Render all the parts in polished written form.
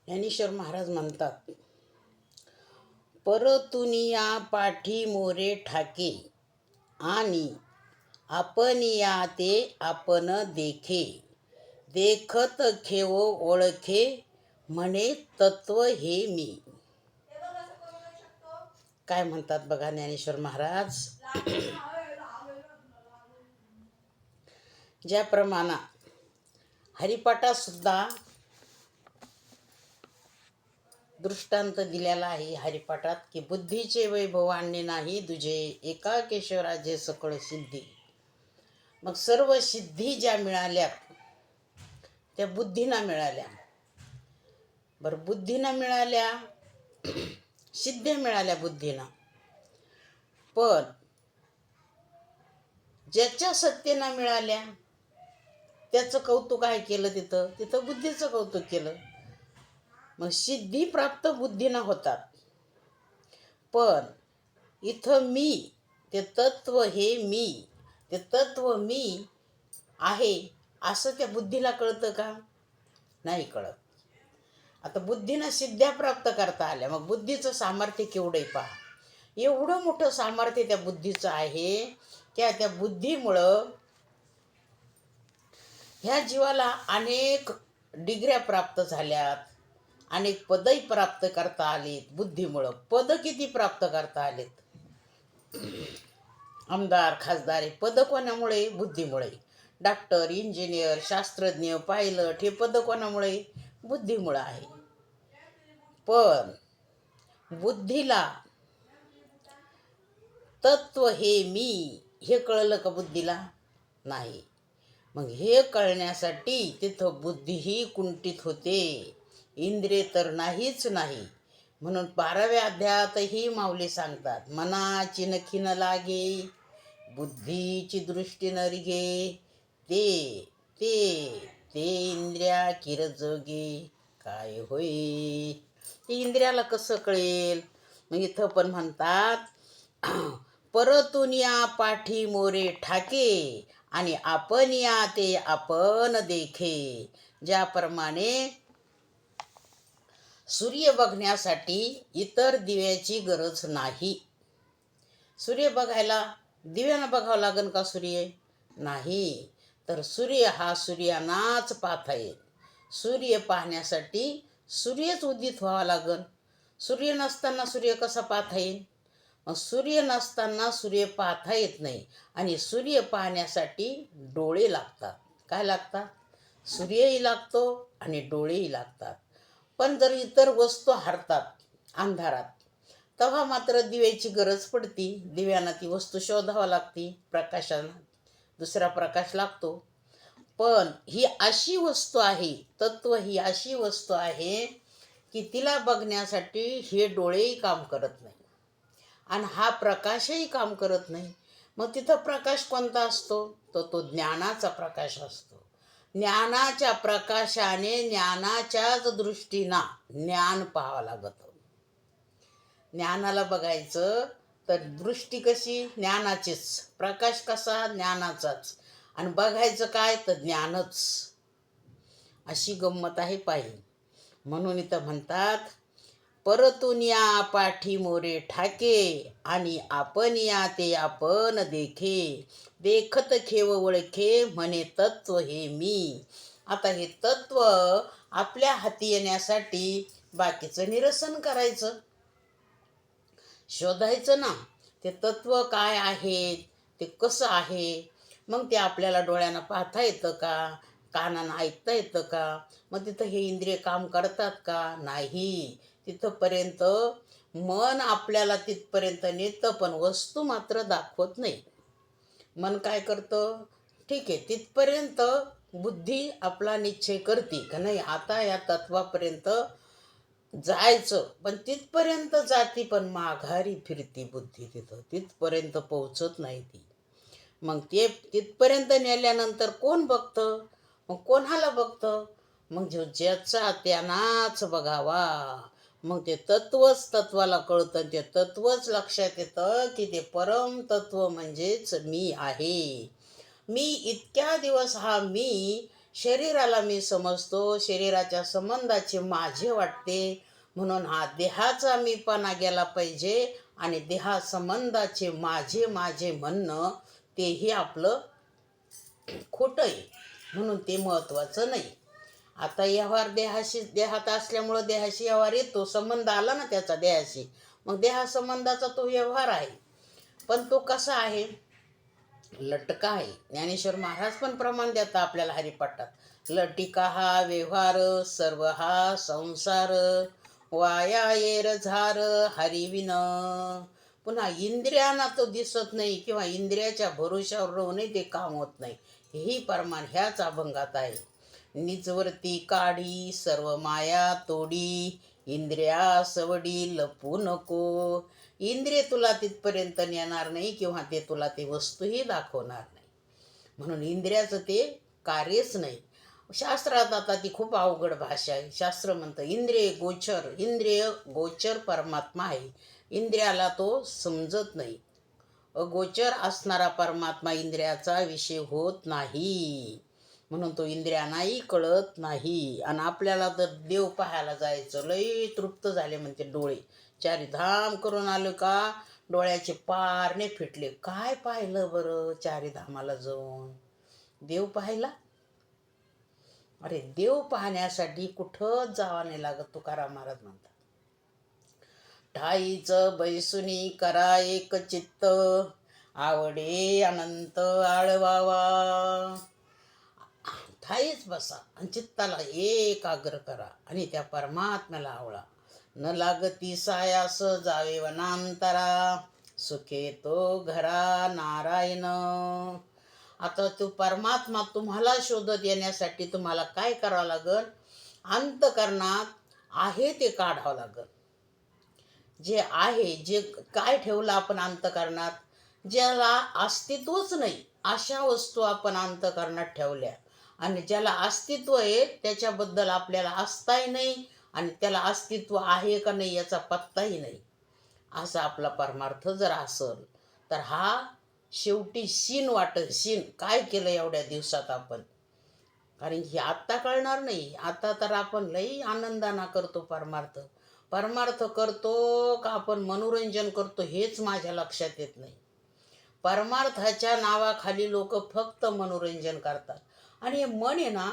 ज्ञानेश्वर महाराज म्हणतात, परतुनिया पाठी मोरे ठाके आणि आपनिया ते आपण देखे, देखत खेव ओळखे म्हणे तत्व हे मी. काय म्हणतात बघा ज्ञानेश्वर महाराज. ज्याप्रमाणे हरिपाठात सुद्धा दृष्टांत दिलेला आहे हरिपाठात की बुद्धीचे वैभव आणणे नाही दुजे, एकाकेश्वराजे सकळ सिद्धी. मग सर्व सिद्धी ज्या मिळाल्या त्या बुद्धीना मिळाल्या. बरं, बुद्धीना मिळाल्या, सिद्ध्या मिळाल्या बुद्धीना, पण ज्याच्या सत्तेना मिळाल्या त्याचं कौतुक काय केलं? तिथं बुद्धीचं कौतुक केलं. मग सिद्धी प्राप्त बुद्धीना होतात, पण इथं मी, ते तत्व हे मी, ते तत्व मी आहे असं त्या बुद्धीला कळतं का? नाही कळत. आता बुद्धीनं सिद्ध्या प्राप्त करता आल्या, मग बुद्धीचं सामर्थ्य केवढं आहे पहा. एवढं मोठं सामर्थ्य त्या बुद्धीचं आहे. त्या बुद्धीमुळं ह्या जीवाला अनेक डिग्र्या प्राप्त झाल्यात, अनेक पदही प्राप्त करता आलीत. बुद्धीमुळं पद किती प्राप्त करता आलेत? आमदार, खासदार हे पद कोणामुळे? बुद्धीमुळे. डॉक्टर, इंजिनियर, शास्त्रज्ञ, पायलट हे पद कोणामुळे? बुद्धीमुळे आहे. पण बुद्धीला तत्व हे मी हे कळलं का बुद्धीला? नाही. मग हे कळण्यासाठी तिथं बुद्धीही कुंठित होते, इंद्रिय तर नाहीच नाही. म्हणून 12व्या अध्यायातही माऊली सांगतात, मनाची नखी न लागे, बुद्धीची दृष्टी न रिगे, ते ते ते इंद्रिया किरजोगे काय होईल? ते इंद्रियाला कसं कळेल? मग इथं पण म्हणतात, परतुनिया पाठी मोरे ठाके आणि आपनिया ते आपण देखे. ज्याप्रमाणे सूर्य बघण्यासाठी इतर दिव्याची गरज नाही. सूर्य बघायला दिव्यानं बघावं लागेल का सूर्य? नाही. तर सूर्य हा सूर्यानाच पाहता येईल. सूर्य पाहण्यासाठी सूर्यच उदित व्हावा लागेल. सूर्य नसताना सूर्य कसा पाहता येईल? मग सूर्य नसताना सूर्य पाहता येत नाही. आणि सूर्य पाहण्यासाठी डोळे लागतात. काय लागतात? सूर्यही लागतो आणि डोळेही लागतात. पण जर इतर वस्तू हरतात अंधारात, तेव्हा मात्र दिव्याची गरज पडती. दिव्यानं ती वस्तू शोधावा लागती. प्रकाशानं दुसरा प्रकाश लागतो. पण ही अशी वस्तू आहे, तत्व ही अशी वस्तू आहे की तिला बघण्यासाठी हे डोळेही काम करत नाही आणि हा प्रकाशही काम करत नाही. मग तिथं प्रकाश कोणता असतो? तो ज्ञानाचा प्रकाश असतो. ज्ञानाच्या प्रकाशाने ज्ञानाच्याच दृष्टीनं ज्ञान पाहावं लागतं. ज्ञानाला बघायचं तर दृष्टी कशी? ज्ञानाचीच. प्रकाश कसा? ज्ञानाचाच. आणि बघायचं काय? तर ज्ञानच. अशी गंमत आहे पाहिजे. म्हणून इथं म्हणतात, परतुनिया पाठी मोरे ठाके आणि आपनिया ते आपण देखे, देखत खेव ओळखे म्हणे तत्व हे मी. आता हे तत्व आपल्या हाती येण्यासाठी बाकीचं निरसन करायचं, शोधायचं ना. ते तत्व काय आहे, ते कसं आहे? मग ते आपल्याला डोळ्यानं पाहता येतं का? कानानं ऐकता येतं का? मग तिथं हे इंद्रिय काम करतात का? नाही. तिथंपर्यंत मन आपल्याला तिथपर्यंत नेतं, पण वस्तू मात्र दाखवत नाही. मन काय करतं? ठीक आहे, तिथपर्यंत बुद्धी आपला निश्चय करते का नाही आता या तत्वापर्यंत जायचं, पण तिथपर्यंत जाती, पण माघारी फिरती बुद्धी. तिथपर्यंत पोहोचत नाही ती. मग ते तिथपर्यंत नेल्यानंतर कोण बघतं? मग कोणाला बघतं? मग जो ज्याचा त्यानाच बघावा. मग ते तत्वच तत्वाला कळतं. ते तत्वच लक्षात येतं की ते परम तत्व म्हणजेच मी आहे. मी इतक्या दिवस हा मी शरीराला मी समजतो, शरीराच्या संबंधाचे माझे वाटते, म्हणून हा देहाचा मीपणा गेला पाहिजे आणि देहा संबंधाचे माझे माझे म्हणणं तेही आपलं खोटं आहे, म्हणून ते महत्त्वाचं नाही. आता व्यवहार देहात असल्यामुळं देहाशी व्यवहार येतो, संबंध आला ना त्याचा देहाशी, मग देहासंबंधाचा तो व्यवहार आहे. पण तो कसा आहे? लटका आहे. ज्ञानेश्वर महाराज पण प्रमाण देतात आपल्याला हरिपाठात. लटिका हा व्यवहार, सर्व हा संसार, वाया येर झार हरिविन. पुन्हा इंद्रियांना तो दिसत नाही किंवा इंद्रियाच्या भरोशावर राहूनही ते काम होत नाही. हेही प्रमाण ह्याच अभंगात आहे. निजवरती काढी सर्व माया तोडी, इंद्रिया सवडी लपू नको. इंद्रिय तुला तिथपर्यंत नेणार नाही किंवा ते तुला ते वस्तूही दाखवणार नाही, म्हणून इंद्रियाचं ते कार्यच नाही. शास्त्रात आता ती खूप अवघड भाषा आहे. शास्त्र म्हणतं इंद्रिय गोचर परमात्मा आहे. इंद्रियाला तो समजत नाही. अगोचर असणारा परमात्मा इंद्रियाचा विषय होत नाही, म्हणून तो इंद्रियांनाही कळत नाही. आणि आपल्याला तर देव पाहायला जायचं, लई तृप्त झाले म्हणते डोळे, चारीधाम करून आलो का डोळ्याचे पारणे फिटले. काय पाहिलं बरं चारीधामाला जाऊन? देव पाहिला? अरे देव पाहण्यासाठी कुठंच जावा नाही लागत. तुकाराम महाराज म्हणतात, ठाईचं बैसुनी करा एक चित्त, आवडे अनंत आळवावा. ठाईच बसा आणि चित्ताला एकाग्र करा आणि त्या परमात्म्याला आवळा. न लागती सायास जावे वनांतरा, सुखे तो घरा नारायण. आता तो परमात्मा तुम्हाला शोधत येण्यासाठी तुम्हाला काय करावं लागल? अंतकरणात आहे ते काढावं लागल. जे आहे, जे काय ठेवलं आपण अंतकरणात, ज्याला अस्तित्वच नाही अशा वस्तू आपण अंतकरणात ठेवल्या, आणि ज्याला अस्तित्व आहे त्याच्याबद्दल आपल्याला आस्थाही नाही आणि त्याला अस्तित्व आहे का नाही याचा पत्ताही नाही. असा आपला परमार्थ जर असेल तर हा शेवटी शीन वाटत. शीन काय केलं एवढ्या दिवसात आपण, कारण की आत्ता कळणार नाही. आता तर आपण लई आनंदाना करतो परमार्थ करतो का आपण मनोरंजन करतो हेच माझ्या लक्षात येत नाही. परमार्थाच्या नावाखाली लोक फक्त मनोरंजन करतात आणि हे मन आहे ना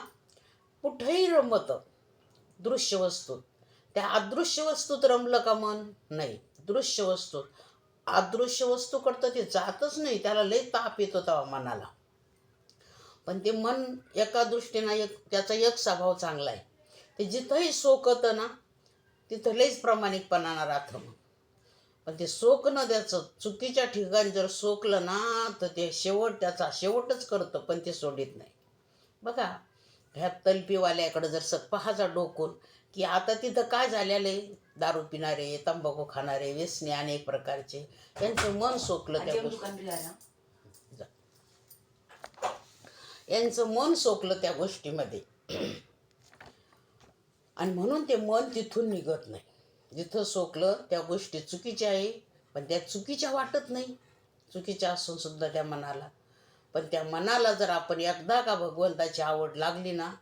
कुठेही रमतं. दृश्य वस्तूत, त्या अदृश्य वस्तूत रमलं का मन? नाही. दृश्य वस्तूत, अदृश्य वस्तू करतं ते जातच नाही, त्याला लई ताप येतो तेव्हा मनाला. पण ते मन एका दृष्टीनं त्याचा एक स्वभाव चांगला आहे, ते जिथंही सोकतं ना तिथं लईच प्रामाणिकपणानं राहतं. मग पण ते सोकणं त्याचं चुकीच्या ठिकाणी जर सोकलं ना तर ते त्याचा शेवटच करतं, पण ते सोडित नाही. बघा ह्या तलपीवाल्याकडं जर पाहायचा डोकून की आता तिथं काय झालेलं आहे, दारू पिणारे, तंबाखू खाणारे, व्यसनी अनेक प्रकारचे, त्यांचं मन सोकलं त्या यांचं मन सोकलं त्या गोष्टीमध्ये, आणि म्हणून ते मन तिथून निघत नाही. जिथं सोकलं त्या गोष्टी चुकीच्या आहे, पण त्या चुकीच्या वाटत नाही, चुकीच्या असून सुद्धा त्या मनाला. पण त्या मनाला जर आपण एकदा का भगवंताची आवड लागली ना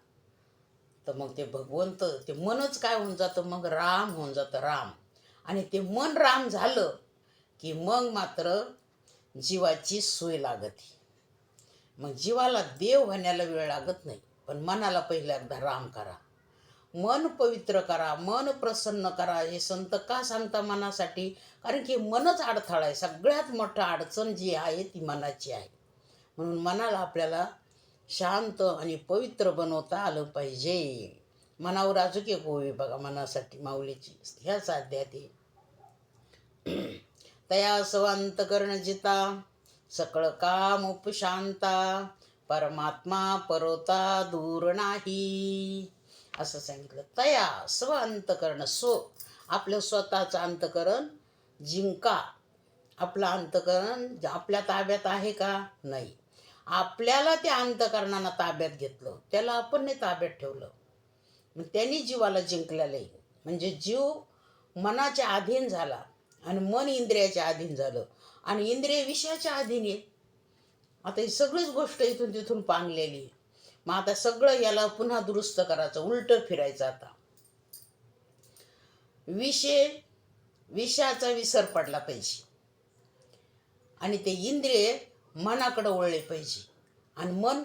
तर मग ते भगवंत, ते मनच काय होऊन जातं, मग राम होऊन जातं, राम. आणि ते मन राम झालं की मग मात्र जीवाची सोय लागते. मग जीवाला देव होण्याला वेळ लागत नाही, पण मनाला पहिला एकदा राम करा, मन पवित्र करा, मन प्रसन्न करा. हे संत का सांगता? मनासाठी. कारण की मनच अडथळा आहे. सगळ्यात मोठा अडचण जी आहे ती मनाची आहे. म्हणून मनाला आपल्याला शांत आणि पवित्र बनवता आलं पाहिजे. मनावर अजून एक ओवी बघा मनासाठी माऊलीची, ह्या साध्या ते तया सवांत कर्ण जिता, सकळ काम उपशांता, परमात्मा परोता दूर नाही, असं सांगितलं. तया स्व अंतकरण, आपलं स्वतःचं अंतकरण जिंका. आपलं अंतकरण आपल्या ताब्यात आहे का? नाही. आपल्याला त्या अंतकरणानं ताब्यात घेतलं, त्याला आपण नाही ताब्यात ठेवलं, मग त्यांनी जीवाला जिंकलेलं आहे. म्हणजे जीव मनाच्या अधीन झाला आणि मन इंद्रियाच्या अधीन झालं आणि इंद्रिय विषयाच्या अधीन आहे. आता ही सगळीच गोष्ट इथून तिथून पांगलेली. मग आता सगळं याला पुन्हा दुरुस्त करायचं, उलटं फिरायचं. आता विषाचा विसर पडला पाहिजे आणि ते इंद्रिय मनाकडे वळले पाहिजे आणि मन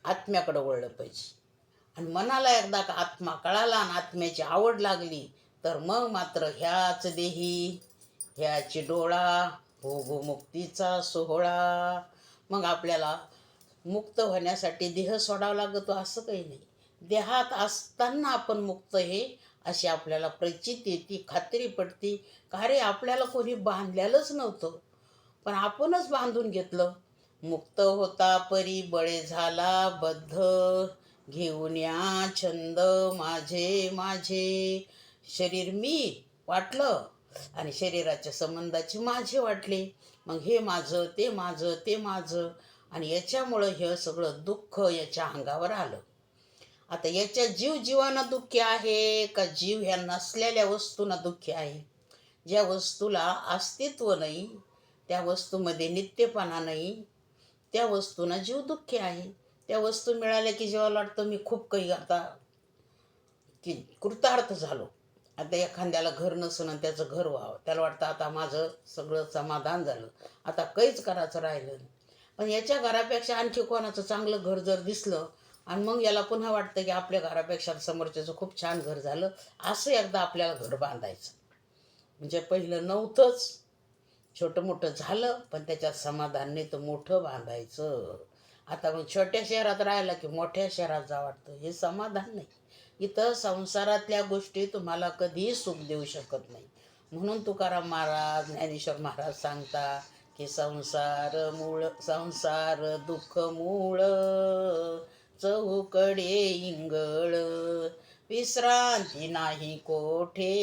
आत्म्याकडे वळलं पाहिजे. आणि मनाला एकदा का आत्मा कळाला आणि आत्म्याची आवड लागली तर मग मात्र ह्याच देही ह्याची डोळा भोगमुक्तीचा सोहळा. मग आपल्याला मुक्त होण्यासाठी देह सोडावा लागतो असं काही नाही. देहात असताना आपण मुक्त हे अशी आपल्याला प्रचिती येते, खात्री पडते. का रे आपल्याला कोणी बांधलेलंच नव्हतं पण आपणच बांधून घेतलं. मुक्त होता परी बळे झाला बद्ध, घेऊन या छंद माझे माझे. शरीर मी वाटलं आणि शरीराच्या संबंधाचे माझे वाटले. मग हे माझं ते माझं ते माझं आणि याच्यामुळं हे सगळं दुःख याच्या अंगावर आलं. आता याच्या जीवांना दुःखी आहे का जीव ह्या नसलेल्या वस्तूंना दुःखी आहे? ज्या वस्तूला अस्तित्व नाही, त्या वस्तूमध्ये नित्यपणा नाही, त्या वस्तूंना जीव दुःखी आहे. त्या वस्तू मिळाल्या की जेव्हा वाटतं मी खूप काही आता की कृतार्थ झालो. आता एखाद्याला घर नसून आणि त्याचं घर व्हावं, त्याला वाटतं आता माझं सगळं समाधान झालं, आता काहीच करायचं राहिलं नाही. पण याच्या घरापेक्षा आणखी कोणाचं चांगलं घर जर दिसलं आणि मग याला पुन्हा वाटतं की आपल्या घरापेक्षा समोरच्याचं खूप छान घर झालं, असं एकदा आपल्याला घर बांधायचं. म्हणजे पहिलं नव्हतंच, छोटं मोठं झालं पण त्याच्यात समाधान नाही तर मोठं बांधायचं. आता मग छोट्या शहरात राहिलं की मोठ्या शहरात जा वाटतं, हे समाधान नाही. इथं संसारातल्या गोष्टी तुम्हाला कधीही सुख देऊ शकत नाही. म्हणून तुकाराम महाराज, ज्ञानेश्वर महाराज सांगता की संसार दुःख मूळ, चहूकडे इंगळ, विश्रांती नाही कोठे,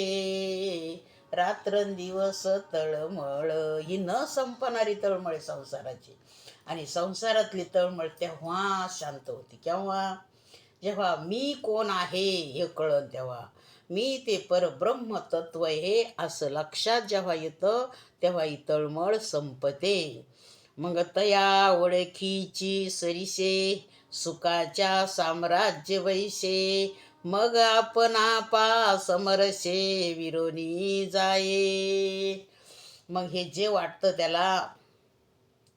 रात्रंदिवस तळमळ. ही न संपणारी तळमळ संसाराची. आणि संसारातली तळमळ तेव्हा शांत होती. केव्हा? जेव्हा मी कोण आहे हे कळलं, तेव्हा मी ते परब्रह्म तत्व हे असं लक्षात जेव्हा येतं तेव्हा ही तळमळ संपते. मग तया ओळखीची सरिसे, सुखाच्या साम्राज्य वैसे, मग आपण आपा समरसे, विरोनी जाये. मग हे जे वाटतं त्याला,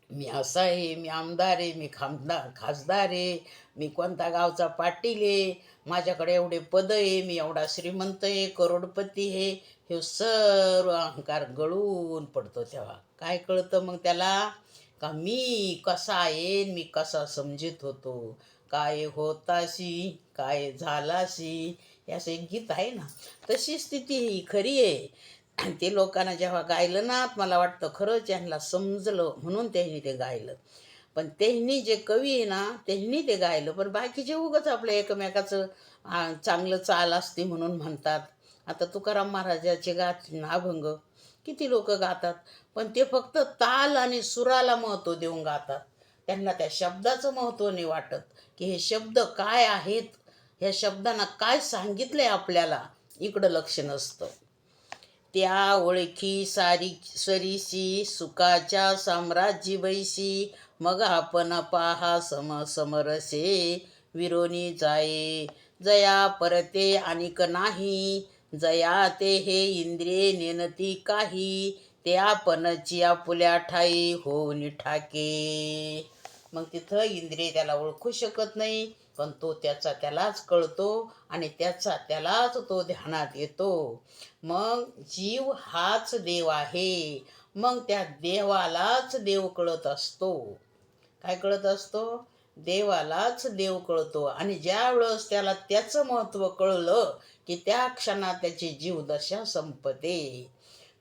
मी असा आहे, मी आमदार आहे, मी खासदार आहे, मी कोणता गावचा पाटील आहे, माझ्याकडे एवढे पद आहे, मी एवढा श्रीमंत आहे, करोडपती आहे, हे सर्व अहंकार गळून पडतो. तेव्हा काय कळतं मग त्याला? का मी कसा आहे, मी कसा समजित होतो, काय होताशी काय झालाशी, याचं एक गीत आहे ना, तशी स्थिती ही खरी आहे. ते लोकांना जेव्हा गायलं ना, मला वाटतं खरंच यांना समजलं म्हणून त्यांनी ते गायलं. पण त्यांनी जे कवी आहे ना त्यांनी ते गायलं, पण बाकीचे उगच आपल्या एकमेकाचं चांगलं चाल असते म्हणून म्हणतात. आता तुकाराम महाराजाचे अभंग किती लोक गातात, पण ते फक्त ताल आणि सुराला महत्त्व देऊन गातात. त्यांना त्या शब्दाचं महत्त्व नाही वाटत की हे शब्द काय आहेत, ह्या शब्दांना काय सांगितलंय आपल्याला, इकडं लक्ष नसतं. त्या ओळखी सरीसी, सुखाच्या साम्राज्य बैसी, मग आपण पाहा समरसे, विरोनी जाये. जया परते अनिक नाही, जया ते हे इंद्रिये नेनती काही, ते आपणची आपुल्या ठाई होऊन ठाके. मग तिथं इंद्रिय त्याला ओळखू शकत नाही, पण तो त्यालाच कळतो आणि त्यालाच तो ध्यानात येतो. मग जीव हाच देव आहे. मग त्या देवालाच देव कळत असतो. काय कळत असतो? देवालाच देव कळतो. आणि ज्या वेळेस त्याला त्याचं महत्त्व कळलं की त्या क्षणात त्याची जीवदशा संपते.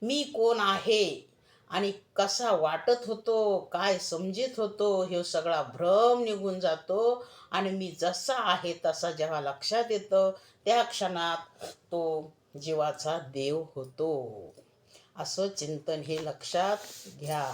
मी कोण आहे आणि कसा वाटत होतो, काय समजित होतो, हे सगळा भ्रम निघून जातो. आणि मी जसा आहे तसा जेव्हा लक्षात येतं त्या क्षणात तो जीवाचा देव होतो. असं चिंतन हे लक्षात घ्या.